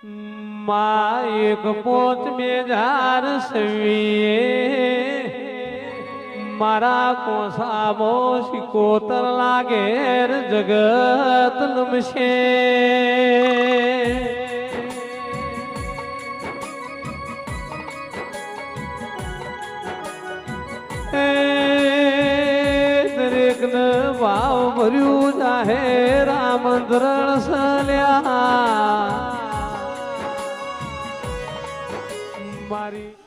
એક 5,000 મારા કોસામો શિકોતર લાગે જગત નમશે દરેક ને ભાવ ભર્યું જાહેર આમંત્રણ સલ્યા મારી